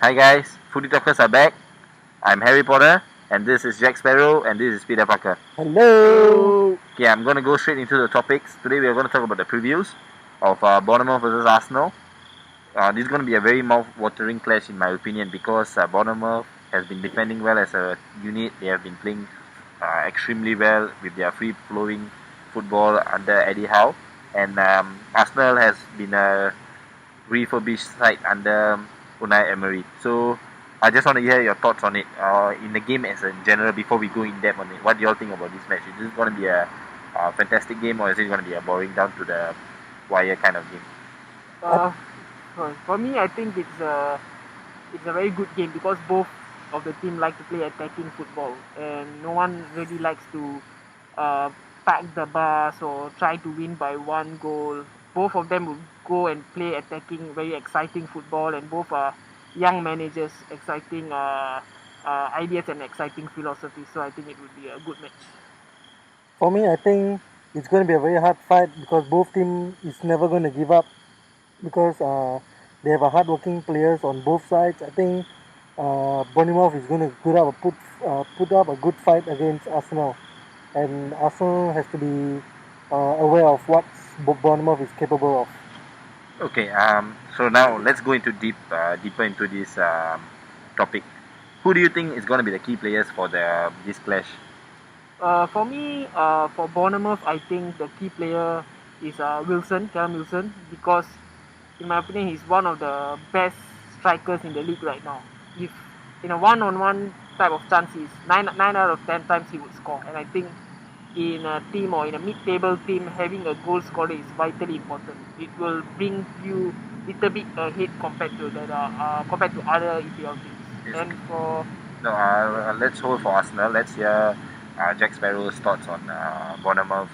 Hi guys, FootyTalkers are back. I'm Harry Potter, and this is Jack Sparrow, and this is Peter Parker. Hello. Okay, I'm going to go straight into the topics. Today we are going to talk about the previews of Bournemouth versus Arsenal. This is going to be a very mouth-watering clash in my opinion because Bournemouth has been defending well as a unit. They have been playing extremely well with their free-flowing football under Eddie Howe, and Arsenal has been a refurbished side under Unai Emery. So I just want to hear your thoughts on it in the game as in general before we go in depth on it. What do you all think about this match? Is this going to be a fantastic game or is it going to be a boring down to the wire kind of game? For me, I think it's a very good game because both of the team like to play attacking football, and no one really likes to uh, pack the bus or try to win by one goal. Both of them will go and play attacking, very exciting football, and both are young managers, exciting ideas and exciting philosophy. So I think it would be a good match. For me, I think it's going to be a very hard fight because both teams is never going to give up because they have a hardworking players on both sides. I think Bournemouth is going to put up a good fight against Arsenal, and Arsenal has to be aware of what Bournemouth is capable of. Okay, so now let's go into deeper into this topic. Who do you think is going to be the key players for this clash? For me, for Bournemouth, I think the key player is Callum Wilson, because in my opinion, he's one of the best strikers in the league right now. If in a one-on-one type of chance, he's nine out of 10 times he would score, and I think in a team or in a mid-table team, having a goal scorer is vitally important. It will bring you little bit ahead compared to other EPL teams. Yes. And for No, let's hold for Arsenal. Let's hear Jack Sparrow's thoughts on Bournemouth's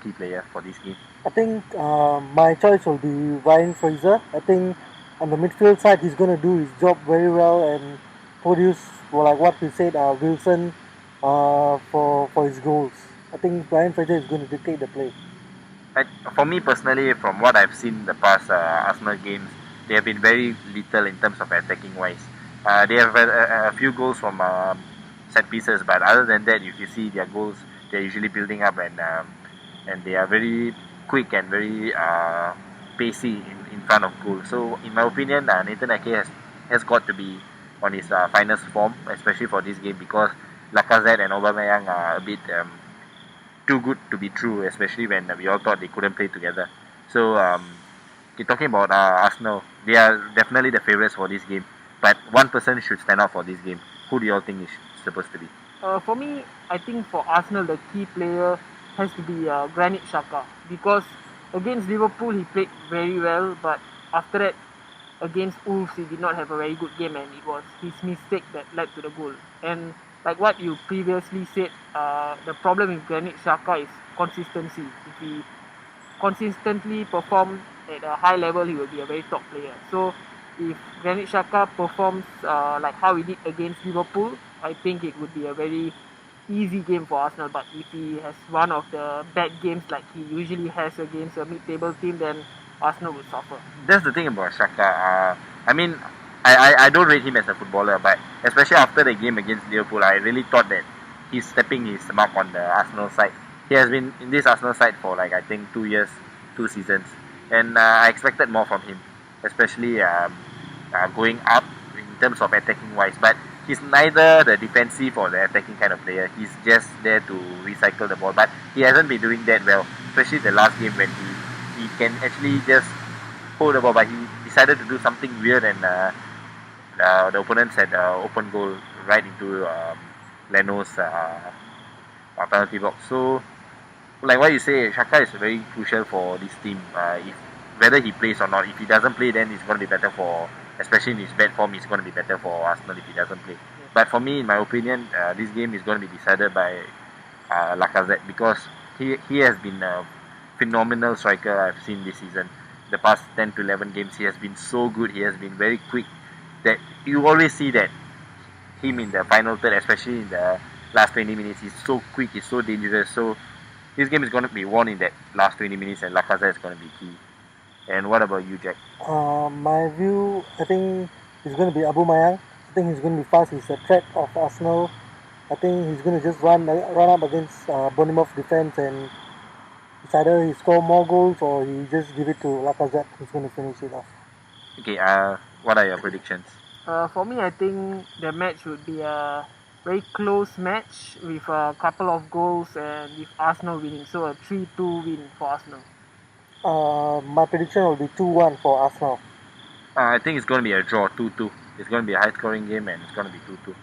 key player for this game. I think my choice will be Ryan Fraser. I think on the midfield side, he's going to do his job very well and produce, well, like what you said, Wilson for his goals. I think Ryan Fraser is going to dictate the play. For me personally, from what I've seen in the past Arsenal games, they have been very little in terms of attacking wise. They have had a few goals from set pieces, but other than that, if you see their goals, they're usually building up and they are very quick and very pacey in front of goal. So in my opinion, Nathan Ake has got to be on his finest form, especially for this game because Lacazette and Aubameyang are a bit too good to be true, especially when we all thought they couldn't play together. So talking about Arsenal, they are definitely the favourites for this game. But one person should stand out for this game. Who do you all think is supposed to be? For me, I think for Arsenal, the key player has to be Granit Xhaka, because against Liverpool he played very well, but after that against Wolves he did not have a very good game, and it was his mistake that led to the goal. And like what you previously said, the problem with Granit Xhaka is consistency. If he consistently performs at a high level, he will be a very top player. So if Granit Xhaka performs like how he did against Liverpool, I think it would be a very easy game for Arsenal. But if he has one of the bad games like he usually has against a mid-table team, then Arsenal will suffer. That's the thing about Xhaka. I mean, I don't rate him as a footballer, but especially after the game against Liverpool, I really thought that he's stepping his mark on the Arsenal side. He has been in this Arsenal side for like I think 2 years, 2 seasons, and I expected more from him, especially going up in terms of attacking wise. But he's neither the defensive or the attacking kind of player. He's just there to recycle the ball. But he hasn't been doing that well, especially the last game when he can actually just hold the ball. But he decided to do something weird, and the opponents had open goal right into Leno's penalty box. So, like what you say, Xhaka is very crucial for this team. If whether he plays or not, if he doesn't play, then it's going to be better for, especially in his bad form, it's going to be better for Arsenal if he doesn't play. But for me, in my opinion, this game is going to be decided by Lacazette because he has been a phenomenal striker I've seen this season. The past 10 to 11 games, he has been so good. He has been very quick. That you always see that him in the final third, especially in the last 20 minutes, he's so quick, he's so dangerous. So this game is going to be won in that last 20 minutes, and Lacazette is going to be key. And what about you, Jack? My view, I think it's going to be Abu Mayang. I think he's going to be fast. He's a threat of Arsenal. I think he's going to just run up against Bournemouth defense, and it's either he score more goals or he just give it to Lacazette who's going to finish it off. Okay, what are your predictions? For me, I think the match would be a very close match with a couple of goals and with Arsenal winning. So a 3-2 win for Arsenal. My prediction will be 2-1 for Arsenal. I think it's going to be a draw, 2-2. It's going to be a high-scoring game, and it's going to be 2-2.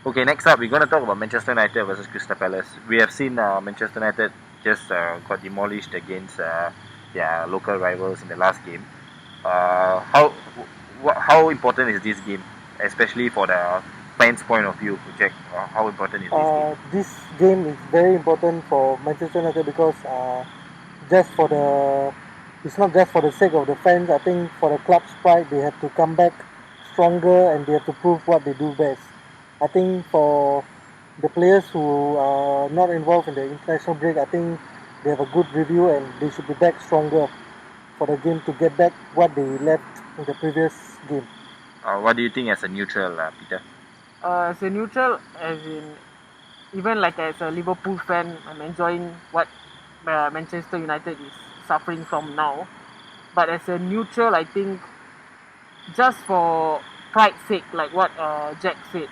Okay, next up, we're going to talk about Manchester United versus Crystal Palace. We have seen Manchester United just got demolished against their local rivals in the last game. How important is this game, especially for the fans' point of view, Jack? How important is this game? This game is very important for Manchester United because just for the it's not just for the sake of the fans. I think for the club's pride, they have to come back stronger and they have to prove what they do best. I think for the players who are not involved in the international break, I think they have a good review and they should be back stronger for the game to get back what they left in the previous game. What do you think as a neutral, Peter? As a neutral, as in even like as a Liverpool fan, I'm enjoying what Manchester United is suffering from now. But as a neutral, I think just for pride's sake, like what Jack said,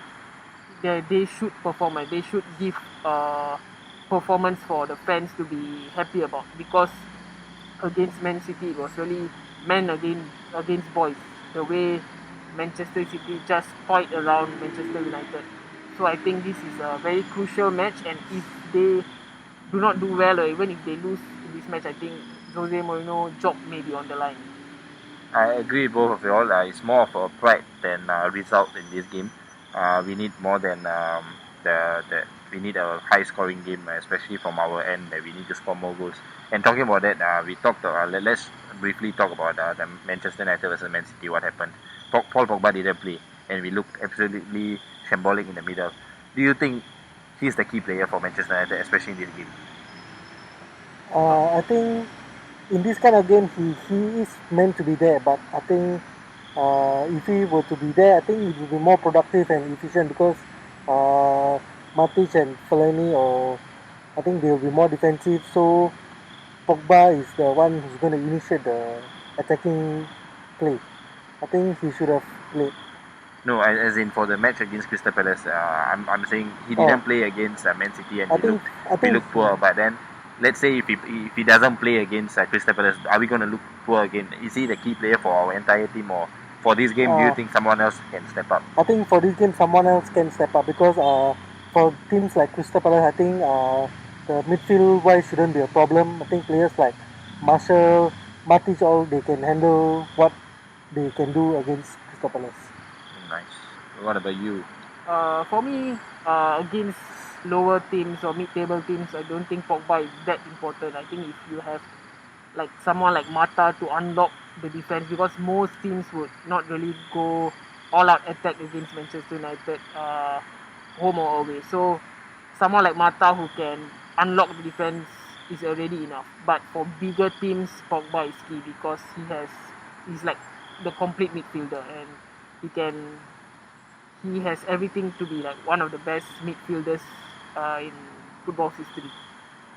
they should perform and they should give performance for the fans to be happy about, because against Man City it was really men against boys, the way Manchester City just toyed around Manchester United. So I think this is a very crucial match, and if they do not do well or even if they lose in this match, I think Jose Mourinho job may be on the line. I agree with both of you all. It's more of a pride than a result in this game. We need more than we need a high scoring game, especially from our end. That we need to score more goals. And talking about that, we talked. Let's briefly talk about the Manchester United versus Man City. What happened? Paul Pogba didn't play, and we looked absolutely shambolic in the middle. Do you think he's the key player for Manchester United, especially in this game? I think in this kind of game he is meant to be there, but I think if he were to be there, I think it would be more productive and efficient because Matic and Fellaini, or I think they will be more defensive. So Pogba is the one who's going to initiate the attacking play. I think he should have played. No, as in for the match against Crystal Palace, I'm saying he didn't play against Man City and he looked poor. But then, let's say if he doesn't play against Crystal Palace, are we going to look poor again? Is he the key player for our entire team, or for this game, do you think someone else can step up? I think for this game, someone else can step up because for teams like Crystal Palace, I think the midfield wise shouldn't be a problem. I think players like Marshall, Matic, all they can handle what they can do against Crystal Palace. Nice. What about you? For me, against lower teams or mid-table teams, I don't think Pogba is that important. I think if you have like someone like Mata to unlock the defense, because most teams would not really go all-out attack against Manchester United, home or away. So someone like Mata who can unlock the defense is already enough. But for bigger teams, Pogba is key because he's like the complete midfielder, and he has everything to be like one of the best midfielders in football history.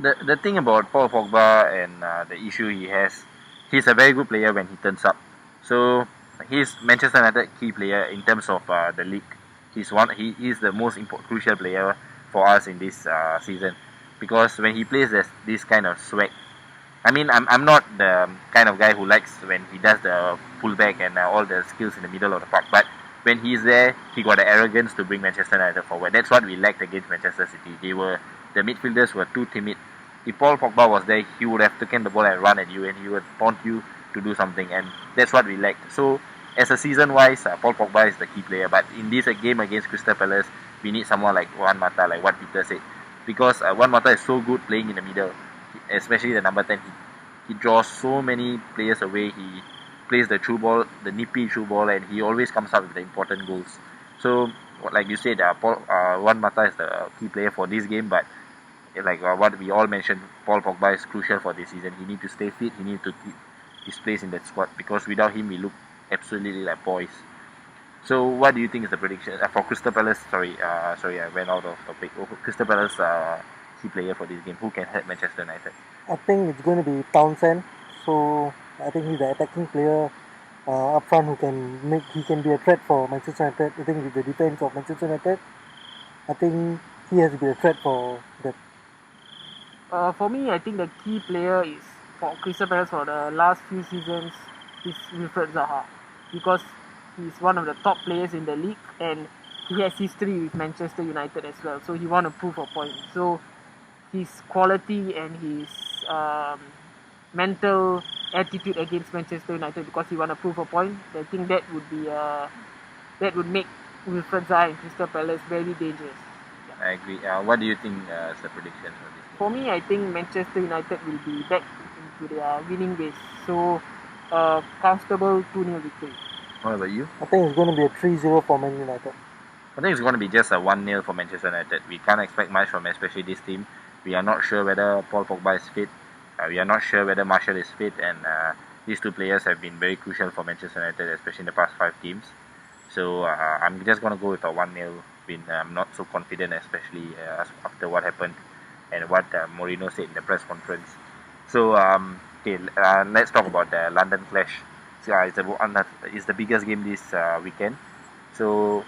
The thing about Paul Pogba and the issue he has, he's a very good player when he turns up. So he's Manchester United key player in terms of the league. He's the most crucial player for us in this season, because when he plays, there's this kind of swag. I mean, I'm not the kind of guy who likes when he does the pullback and all the skills in the middle of the park, but when he's there, he got the arrogance to bring Manchester United forward. That's what we lacked against Manchester City. The midfielders were too timid. If Paul Pogba was there, he would have taken the ball and run at you, and he would want you to do something, and that's what we lacked. So, as a season-wise, Paul Pogba is the key player, but in this game against Crystal Palace, we need someone like Juan Mata, like what Peter said, because Juan Mata is so good playing in the middle, especially the number 10. He draws so many players away. He plays the through ball, the nippy through ball, and he always comes up with the important goals. So, like you said, Juan Mata is the key player for this game, but like what we all mentioned, Paul Pogba is crucial for this season. He needs to stay fit. He needs to his place in that squad, because without him we look absolutely like boys. So what do you think is the prediction for Crystal Palace? Sorry, I went out of topic. Crystal Palace key player for this game. Who can help Manchester United? I think it's going to be Townsend. So I think he's the attacking player up front who can be a threat for Manchester United. I think with the defense of Manchester United, I think he has to be a threat for that. For me, I think the key player is for Crystal Palace for the last few seasons is Wilfred Zaha, because he's one of the top players in the league and he has history with Manchester United as well. So he want to prove a point. So his quality and his mental attitude against Manchester United, because he want to prove a point. I think that would make Wilfred Zaha and Crystal Palace very dangerous. I agree. What do you think is the prediction for this game? For me, I think Manchester United will be back into their winning ways. So, comfortable 2-0 victory. What about you? I think it's going to be a 3-0 for Man United. I think it's going to be just a 1-0 for Manchester United. We can't expect much from especially this team. We are not sure whether Paul Pogba is fit. We are not sure whether Martial is fit, and these two players have been very crucial for Manchester United, especially in the past 5 games. So I'm just going to go with a 1-0 win. I'm not so confident, especially after what happened and what Mourinho said in the press conference. So let's talk about the London clash. So it's the biggest game this weekend. So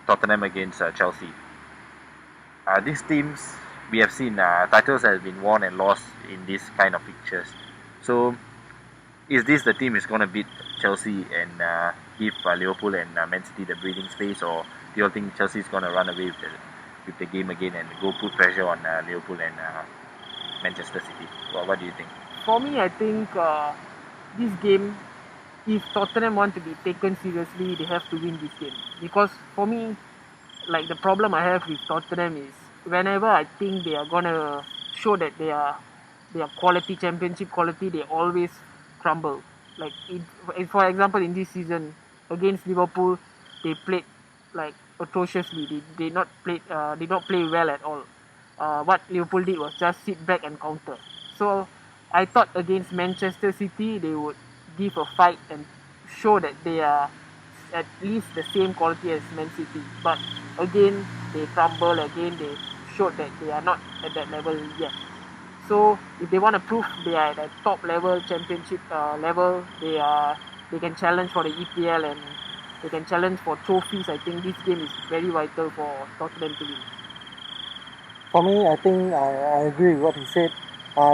Tottenham against Chelsea. These teams, we have seen titles have been won and lost in these kind of fixtures. So is this the team is going to beat Chelsea and give Liverpool and Man City the breathing space, or do you think Chelsea is going to run away with the game again and go put pressure on Liverpool and Manchester City? What do you think? For me, I think this game, if Tottenham want to be taken seriously, they have to win this game. Because for me, like the problem I have with Tottenham is whenever I think they are gonna show that they are quality, championship quality, they always crumble. Like for example, in this season against Liverpool, they played like atrociously. They did not play well at all. What Liverpool did was just sit back and counter. So I thought against Manchester City they would give a fight and show that they are at least the same quality as Man City. But again, they crumble. Again, they showed that they are not at that level yet. So if they want to prove they are at the top level, championship level, they can challenge for the EPL and they can challenge for trophies. I think this game is very vital for Tottenham to win. For me, I think I agree with what he said.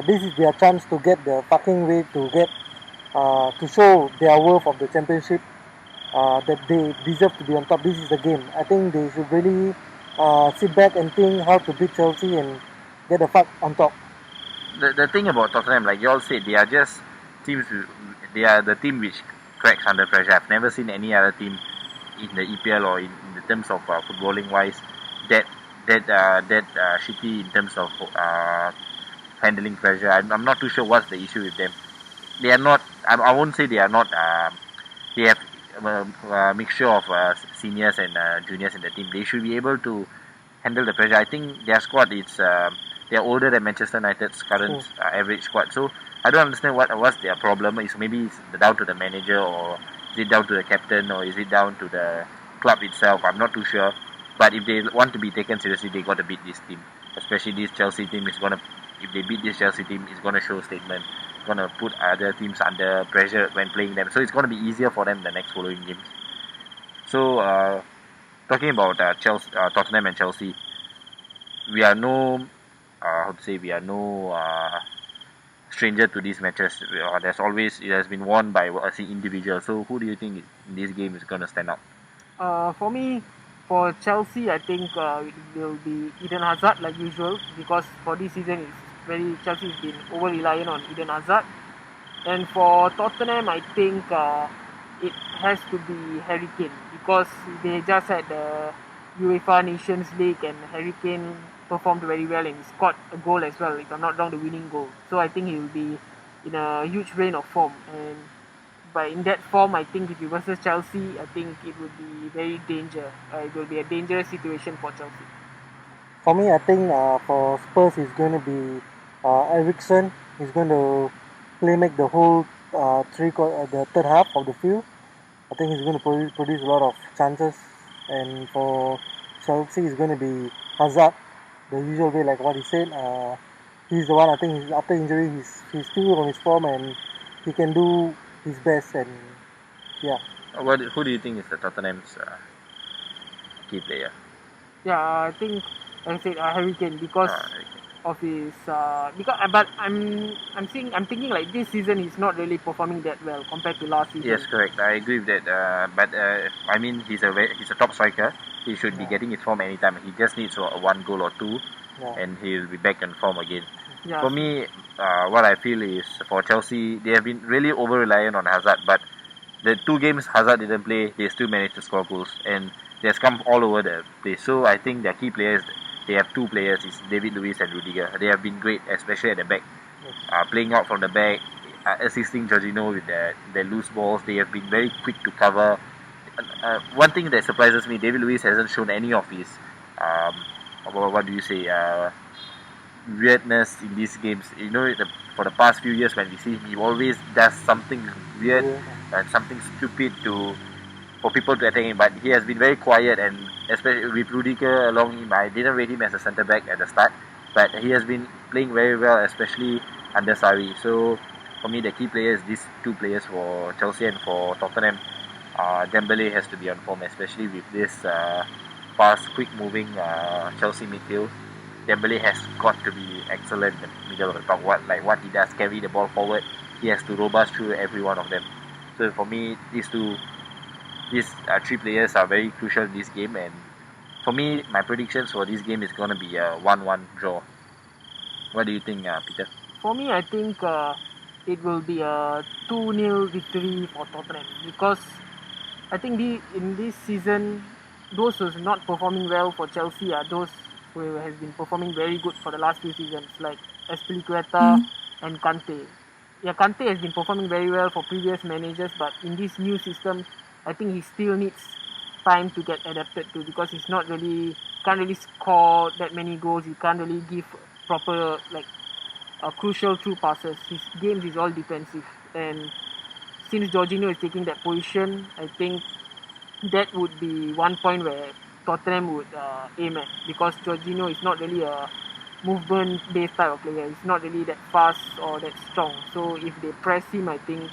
This is their chance to get the fucking way to show their worth of the championship, that they deserve to be on top. This is the game. I think they should really sit back and think how to beat Chelsea and get the fuck on top. The thing about Tottenham, like you all said, they are just teams. They are the team which cracks under pressure. I've never seen any other team in the EPL or in the terms of footballing wise that shitty in terms of handling pressure. I'm not too sure what's the issue with them. They are not. I won't say they are not. They have a mixture of seniors and juniors in the team. They should be able to handle the pressure. I think their squad is they are older than Manchester United's current average squad. So I don't understand what's their problem. Maybe it's down to the manager, or is it down to the captain, or is it down to the club itself? I'm not too sure. But if they want to be taken seriously, they got to beat this team. Especially this Chelsea team is gonna. If they beat this Chelsea team, it's gonna show a statement. It's gonna put other teams under pressure when playing them. So it's gonna be easier for them the next following games. So talking about Tottenham and Chelsea, we are no stranger to these matches. It has been won by individuals. So who do you think in this game is gonna stand out? For me, for Chelsea, I think it will be Eden Hazard like usual, because for this season Chelsea has been over reliant on Eden Hazard. And for Tottenham, I think it has to be Harry Kane, because they just had the UEFA Nations League and Harry Kane performed very well and scored a goal as well, if I'm not wrong, the winning goal. So I think he will be in a huge reign of form, and but in that form, I think if he versus Chelsea, I think it would be very it will be a dangerous situation for Chelsea. For me, I think for Spurs, it's going to be Eriksen. He's going to make the whole the third half of the field. I think he's going to produce a lot of chances. And for Chelsea, it's going to be Hazard, the usual way, like what he said. He's the one. I think after injury, he's still on his form and he can do his best. And yeah. Who do you think is the Tottenham's key player? Yeah, I think like I said Harry Kane because of his but I'm thinking like this season he's not really performing that well compared to last season. Yes, correct. I agree with that. But I mean, he's a top striker. He should be getting his form anytime. He just needs one goal or two, and he'll be back in form again. Yeah. For me, what I feel is for Chelsea, they have been really over reliant on Hazard. But the 2 games Hazard didn't play, they still managed to score goals, and they have come all over the place. So I think their key players, they have 2 players, is David Luiz and Rudiger. They have been great, especially at the back, playing out from the back, assisting Jorginho with their loose balls. They have been very quick to cover. One thing that surprises me, David Luiz hasn't shown any of his what do you say, weirdness in these games. You know, for the past few years when we see him, he always does something weird and something stupid for people to attack him. But he has been very quiet, and especially with Rudiger along him, I didn't rate him as a centre back at the start, but he has been playing very well, especially under Sarri. So for me, the key players, these 2 players for Chelsea and for Tottenham, Dembele has to be on form, especially with this fast, quick-moving Chelsea midfield. Dembele has got to be excellent in the middle of the park. What he does, carry the ball forward. He has to robust through every one of them. So for me, these 3 players are very crucial in this game. And for me, my predictions for this game is going to be a 1-1 draw. What do you think, Peter? For me, I think it will be a 2-0 victory for Tottenham because I think in this season, those who's not performing well for Chelsea are those who has been performing very good for the last few seasons, like Azpilicueta and Kante. Yeah, Kante has been performing very well for previous managers, but in this new system, I think he still needs time to get adapted to because he's can't really score that many goals. He can't really give proper crucial true passes. His games is all defensive, and since Jorginho is taking that position, I think that would be one point where Tottenham would aim at because Jorginho is not really a movement-based type of player. He's not really that fast or that strong. So if they press him, I think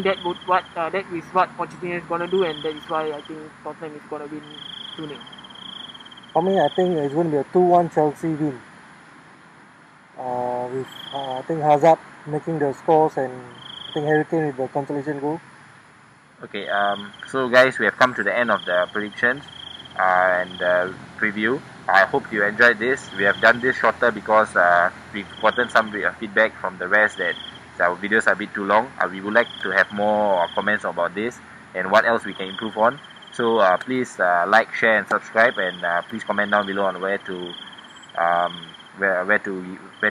that is what Pochettino is gonna do, and that is why I think Tottenham is gonna win 2-0. For me, I think it's going to be a 2-1 Chelsea win. With I think Hazard making the scores and I think Harry Kane with the consolation goal. Okay, so guys, we have come to the end of the predictions and preview. I hope you enjoyed this. We have done this shorter because we've gotten some feedback from the rest that our videos are a bit too long. We would like to have more comments about this and what else we can improve on. So please like, share, and subscribe, and please comment down below on where to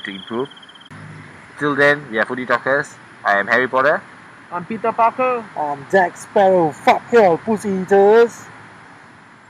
improve. Till then, we are FootyTalkers. I am Harry Potter. I'm Peter Parker. Jack Sparrow. Fuck hell, pussy eaters.